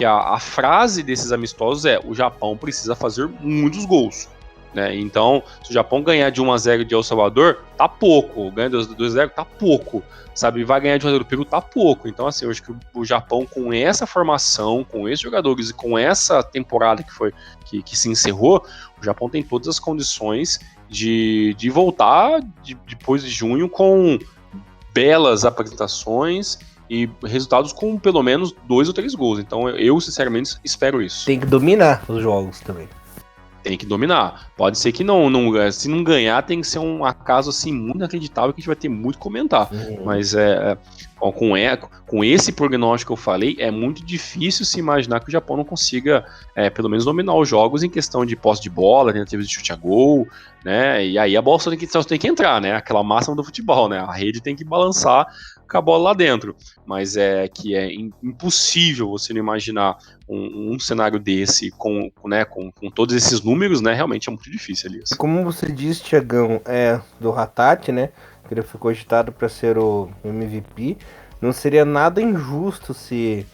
a frase desses amistosos é: o Japão precisa fazer muitos gols. Né? Então, se o Japão ganhar de 1-0 de El Salvador, tá pouco. Ganha de 2-0, tá pouco. Sabe, vai ganhar de 1-0 do Peru, tá pouco. Então, assim, eu acho que o Japão, com essa formação, com esses jogadores e com essa temporada que se encerrou, o Japão tem todas as condições de voltar depois de junho com belas apresentações e resultados com pelo menos 2 ou 3 gols. Então, eu sinceramente espero isso. Tem que dominar os jogos também. Tem que dominar. Pode ser que não, se não ganhar, tem que ser um acaso assim muito inacreditável que a gente vai ter muito que comentar. Mas com esse prognóstico que eu falei, é muito difícil se imaginar que o Japão não consiga, pelo menos, dominar os jogos em questão de posse de bola, tentativas de chute a gol, né? E aí a bola só tem que entrar, né? Aquela máxima do futebol, né? A rede tem que balançar com a bola lá dentro. Mas é impossível você não imaginar um cenário desse com todos esses números, né? Realmente é muito difícil, Elias. Como você disse, Thiagão, do Hatate, né? Que ele foi cogitado para ser o MVP. Não seria nada injusto se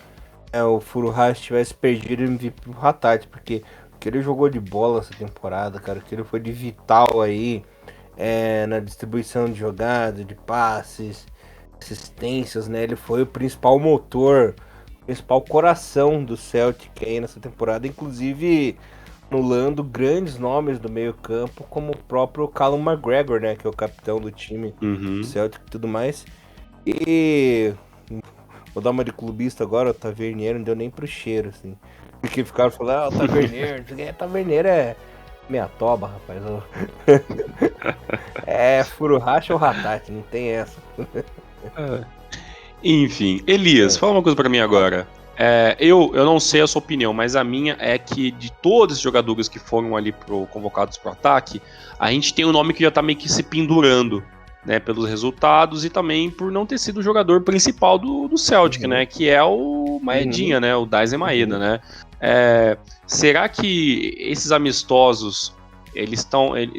o Furuhashi tivesse perdido o MVP pro Hatate, porque o que ele jogou de bola essa temporada, cara, o que ele foi de vital aí na distribuição de jogadas, de passes, assistências, né? Ele foi o principal motor, o principal coração do Celtic aí nessa temporada, inclusive anulando grandes nomes do meio campo, como o próprio Callum McGregor, né? Que é o capitão do time do Celtic e tudo mais. E vou dar uma de clubista agora, o Tavernier não deu nem pro cheiro, assim. Porque ficaram falando, o Tavernier, Tavernier é minha toba, rapaz. É Furuhashi ou Hatake, não tem essa. Enfim, Elias, fala uma coisa pra mim agora. Eu não sei a sua opinião, mas a minha é que de todos os jogadores que foram ali convocados pro ataque, a gente tem um nome que já tá meio que se pendurando, né, pelos resultados e também por não ter sido o jogador principal do Celtic, né, que é o Maedinha, né, o Daizen Maeda, né. Será que esses amistosos,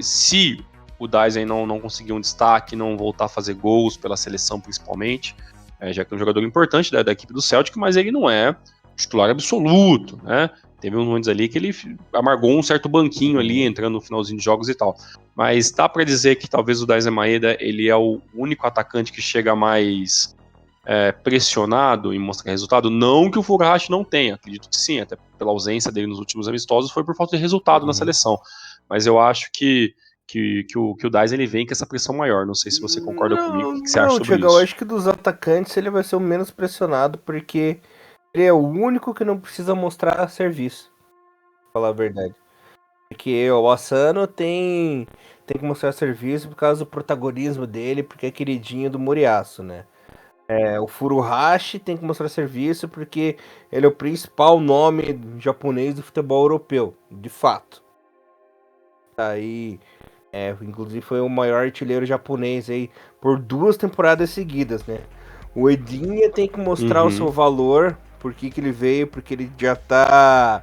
se o Daizen não conseguir um destaque, não voltar a fazer gols pela seleção principalmente, já que é um jogador importante da equipe do Celtic, mas ele não é titular absoluto, né? Teve uns momentos ali que ele amargou um certo banquinho ali, entrando no finalzinho de jogos e tal. Mas dá pra dizer que talvez o Daizen Maeda, ele é o único atacante que chega mais pressionado em mostrar resultado? Não que o Furuhashi não tenha, acredito que sim, até pela ausência dele nos últimos amistosos, foi por falta de resultado na seleção. Mas eu acho que o Daizen ele vem com essa pressão maior. Não sei se você concorda comigo. O que você acha sobre Thiago, isso? eu acho que dos atacantes ele vai ser o menos pressionado, porque ele é o único que não precisa mostrar serviço. Pra falar a verdade. Porque o Asano tem que mostrar serviço por causa do protagonismo dele, porque é queridinho do Moriyasu, né? O Furuhashi tem que mostrar serviço porque ele é o principal nome japonês do futebol europeu, de fato. Aí, inclusive foi o maior artilheiro japonês aí por 2 temporadas seguidas, né? O Edinha tem que mostrar o seu valor, por que ele veio, porque ele já tá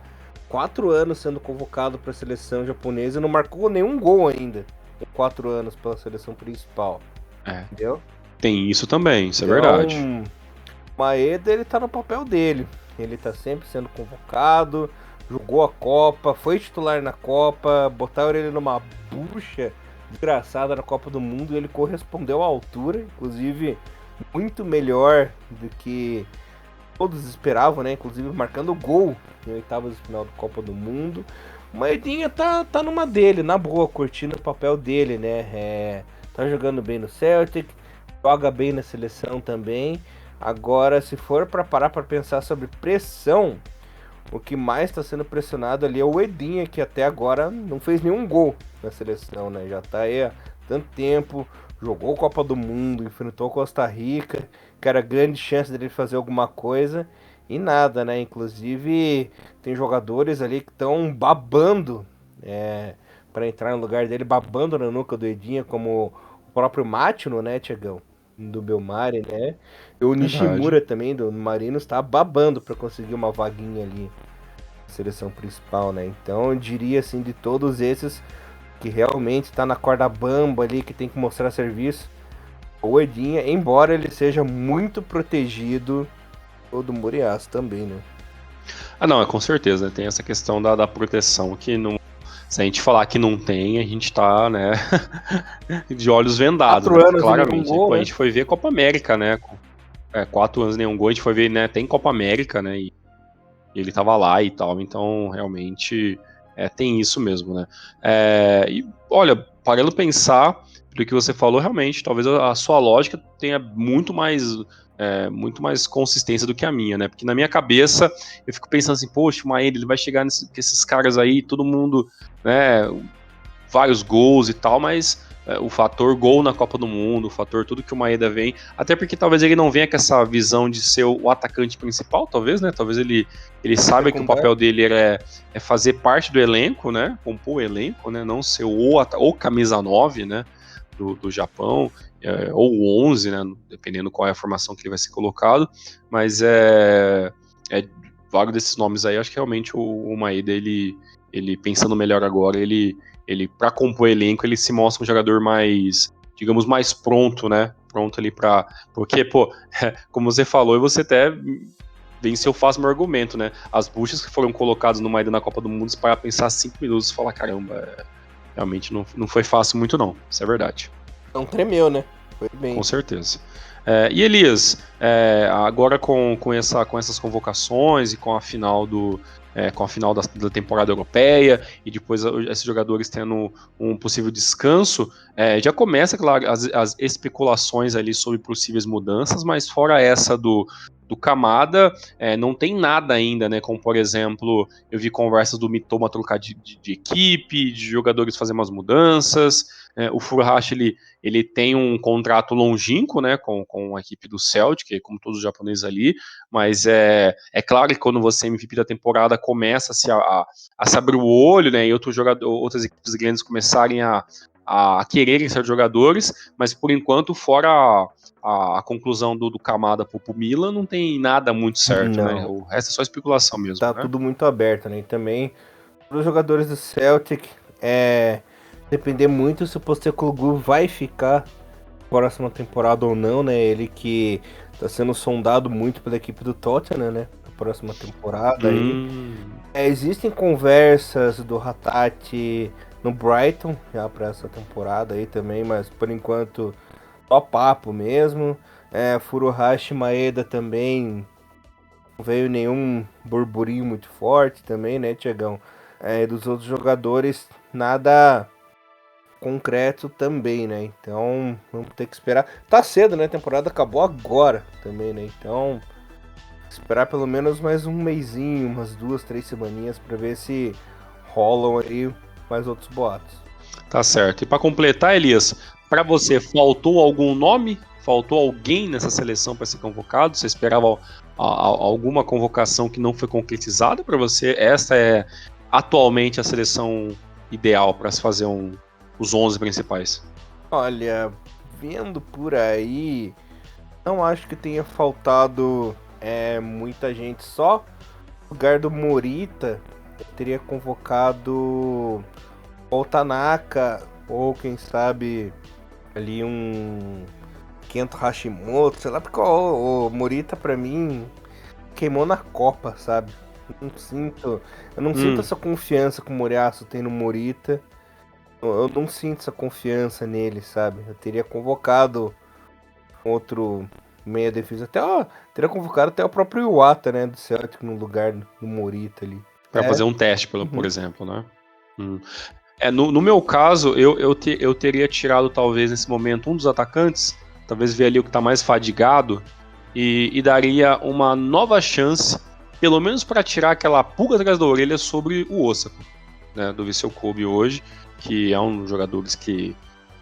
4 anos sendo convocado para a seleção japonesa e não marcou nenhum gol ainda em 4 anos pela seleção principal. Entendeu? Tem isso também, isso então, é verdade. O Maeda, ele tá no papel dele. Ele tá sempre sendo convocado, jogou a Copa, foi titular na Copa, botaram ele numa bucha desgraçada na Copa do Mundo e ele correspondeu à altura, inclusive muito melhor do que todos esperavam, né? Inclusive marcando gol em oitavas de final da Copa do Mundo. O Maedinha tá numa dele, na boa, curtindo o papel dele, né? Tá jogando bem no Celtic, joga bem na seleção também. Agora, se for para parar para pensar sobre pressão, o que mais está sendo pressionado ali é o Edinha, que até agora não fez nenhum gol na seleção, né? Já tá aí há tanto tempo, jogou Copa do Mundo, enfrentou Costa Rica, que era grande chance dele fazer alguma coisa, e nada, né? Inclusive, tem jogadores ali que estão babando para entrar no lugar dele, babando na nuca do Edinha, como o próprio Mátino, né, Tiagão? Do Belmari, né? E o Nishimura também, do Marinos, tá babando para conseguir uma vaguinha ali na seleção principal, né? Então eu diria assim, de todos esses que realmente tá na corda bamba ali, que tem que mostrar serviço, o Edinha, embora ele seja muito protegido, o do Moriyasu também, né? Não, com certeza, né? Tem essa questão da proteção que não. Se a gente falar que não tem, a gente tá, né, de olhos vendados, 4 anos claramente. Gol, né? né? A gente foi ver Copa América, né? 4 anos nenhum gol, a gente foi ver, né? Tem Copa América, né? E ele tava lá e tal, então realmente tem isso mesmo, né? E olha, parando pensar do que você falou, realmente, talvez a sua lógica tenha muito mais consistência do que a minha, né? Porque na minha cabeça eu fico pensando assim, poxa, o Maeda, ele vai chegar com esses caras aí, todo mundo, né? Vários gols e tal, mas o fator gol na Copa do Mundo, o fator tudo que o Maeda vem, até porque talvez ele não venha com essa visão de ser o atacante principal, talvez, né? Talvez ele saiba que o papel dele é fazer parte do elenco, né? Compor o elenco, né? Não ser o camisa 9, né? Do Japão, ou o 11, né? Dependendo qual é a formação que ele vai ser colocado, mas vários desses nomes aí, acho que realmente o Maeda, ele pensando melhor agora, ele para compor elenco, ele se mostra um jogador mais, digamos, mais pronto, né? Pronto ali pra... Porque, pô, como você falou, e você até venceu fácil meu argumento, né? As buchas que foram colocadas no Maeda na Copa do Mundo, para pensar 5 minutos e falar, caramba, realmente não foi fácil muito não, isso é verdade. Não tremeu, né? Foi bem. Com certeza. E Elias, agora com essas convocações e com a final da temporada europeia e depois esses jogadores tendo um possível descanso, já começa, claro, as especulações ali sobre possíveis mudanças, mas fora essa do Kamada, não tem nada ainda, né? Como, por exemplo, eu vi conversas do Mitoma trocar de equipe, de jogadores fazer umas mudanças. O Furuhashi, ele tem um contrato longínquo, né, com a equipe do Celtic, como todos os japoneses ali, mas é claro que quando você é MVP da temporada começa a se abrir o olho, né, e outras equipes grandes começarem a quererem ser jogadores, mas por enquanto, fora a conclusão do Kamada pro Milan, não tem nada muito certo, Não. né? O resto é só especulação mesmo. Tá, né? Tudo muito aberto, né? E também os jogadores do Celtic depender muito se o Postecoglou vai ficar próxima temporada ou não, né? Ele que tá sendo sondado muito pela equipe do Tottenham, né? Na próxima temporada aí. Existem conversas do Hatate no Brighton já para essa temporada aí também, mas por enquanto só papo mesmo. Furuhashi Maeda também não veio nenhum burburinho muito forte também, né, Tiagão? Dos outros jogadores, nada concreto também, né? Então vamos ter que esperar. Tá cedo, né? A temporada acabou agora também, né? Então esperar pelo menos mais um mesinho, umas 2-3 semaninhas para ver se rolam aí mais outros boatos. Tá certo. E para completar, Elias, para você, faltou algum nome? Faltou alguém nessa seleção para ser convocado? Você esperava alguma convocação que não foi concretizada para você? Essa é atualmente a seleção ideal para se fazer os 11 principais? Olha, vendo por aí, não acho que tenha faltado muita gente. Só no lugar do Morita, eu teria convocado o Tanaka, ou quem sabe ali um Kento Hashimoto, sei lá, porque o Morita pra mim queimou na Copa, sabe? Eu não sinto essa confiança que o Moriaço tem no Morita. Eu não sinto essa confiança nele, sabe? Eu teria convocado outro meia defesa, teria convocado até o próprio Iwata, né, do Celtic no lugar do Morita ali. Para fazer um teste, por exemplo, né? No meu caso, eu teria tirado talvez nesse momento um dos atacantes, talvez ver ali o que está mais fadigado e daria uma nova chance, pelo menos para tirar aquela pulga atrás da orelha sobre o Osako, né, do Vissel Kobe hoje, que é um dos jogadores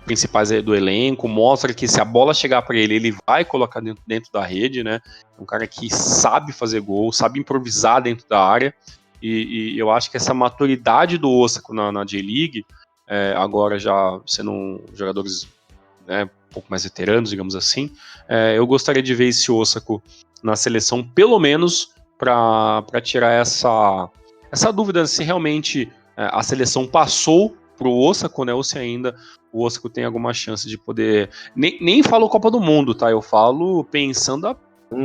principais do elenco, mostra que se a bola chegar para ele vai colocar dentro da rede, né? Um cara que sabe fazer gol, sabe improvisar dentro da área, e eu acho que essa maturidade do Osako na J-League, agora já sendo jogadores, né, um pouco mais veteranos, digamos assim, eu gostaria de ver esse Osako na seleção, pelo menos para tirar essa dúvida se realmente a seleção passou pro Osako, né, ou se ainda o Osako tem alguma chance de poder... Nem falo Copa do Mundo, tá? Eu falo pensando a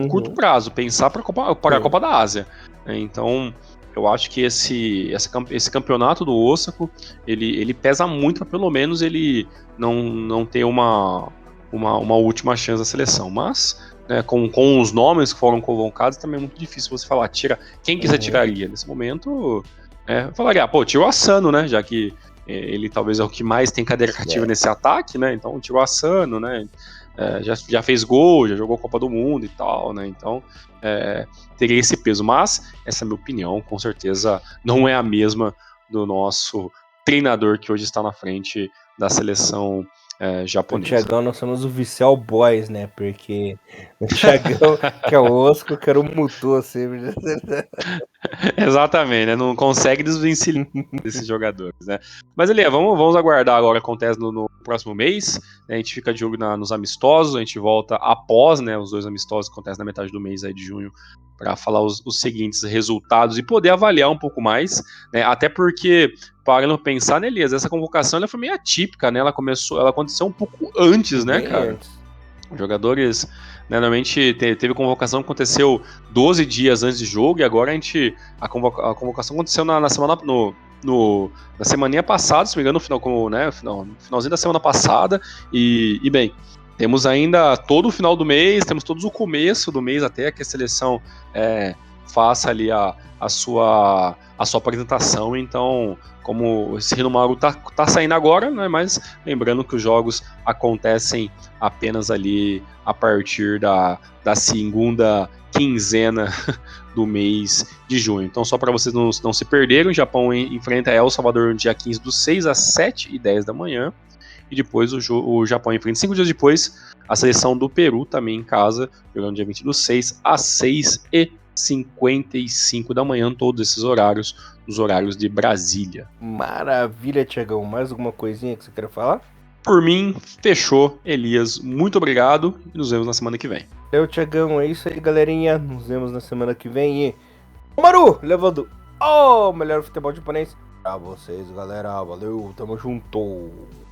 curto prazo, pensar para a Copa da Ásia. Então, eu acho que esse campeonato do Osako, ele pesa muito para pelo menos ele não ter uma última chance da seleção. Mas, né, com os nomes que foram convocados, também é muito difícil você falar, quem que você tiraria? Nesse momento, eu falaria, tira o Asano, né, já que ele talvez é o que mais tem cadeira cativa nesse ataque, né? Então tira o Asano, né? Já fez gol, já jogou Copa do Mundo e tal, né? Então teria esse peso. Mas essa é a minha opinião, com certeza não é a mesma do nosso treinador que hoje está na frente da seleção japonesa. O Thiagão, nós somos o Vissel Boys, né? Porque o Thiagão, que é o Osco, que era o Mutu sempre. Exatamente, né? Não consegue desvencilhar desses jogadores, né? Mas, Elia, vamos aguardar agora o que acontece no próximo mês. Né? A gente fica de olho nos amistosos, a gente volta após, né, os 2 amistosos que acontecem na metade do mês aí de junho, para falar os seguintes resultados e poder avaliar um pouco mais, né? Até porque, parando pra pensar, né, Elias, essa convocação ela foi meio atípica, né? Ela aconteceu um pouco antes, né, cara? Antes. Os jogadores, né, normalmente teve convocação que aconteceu 12 dias antes do jogo, e agora a convocação aconteceu na semana na semaninha passada, se não me engano, no finalzinho da semana passada, e bem, Temos ainda todo o final do mês, temos todo o começo do mês até que a seleção faça ali a sua apresentação. Então, como esse Hinomaru tá saindo agora, né, mas lembrando que os jogos acontecem apenas ali a partir da segunda quinzena do mês de junho. Então, só para vocês não se perderem, o Japão enfrenta El Salvador no dia 15 do 6 às 7h10 da manhã. E depois o Japão enfrenta 5 dias depois a seleção do Peru, também em casa, jogando dia 20 do 6 às 6h55 da manhã, todos esses horários, os horários de Brasília. Maravilha, Tiagão. Mais alguma coisinha que você queira falar? Por mim, fechou. Elias, muito obrigado e nos vemos na semana que vem. Tiagão, é isso aí, galerinha. Nos vemos na semana que vem e... Maru, levando o melhor futebol japonês pra vocês, galera. Valeu, tamo junto.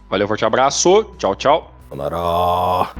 Valeu, forte abraço. Tchau, tchau. Sonara.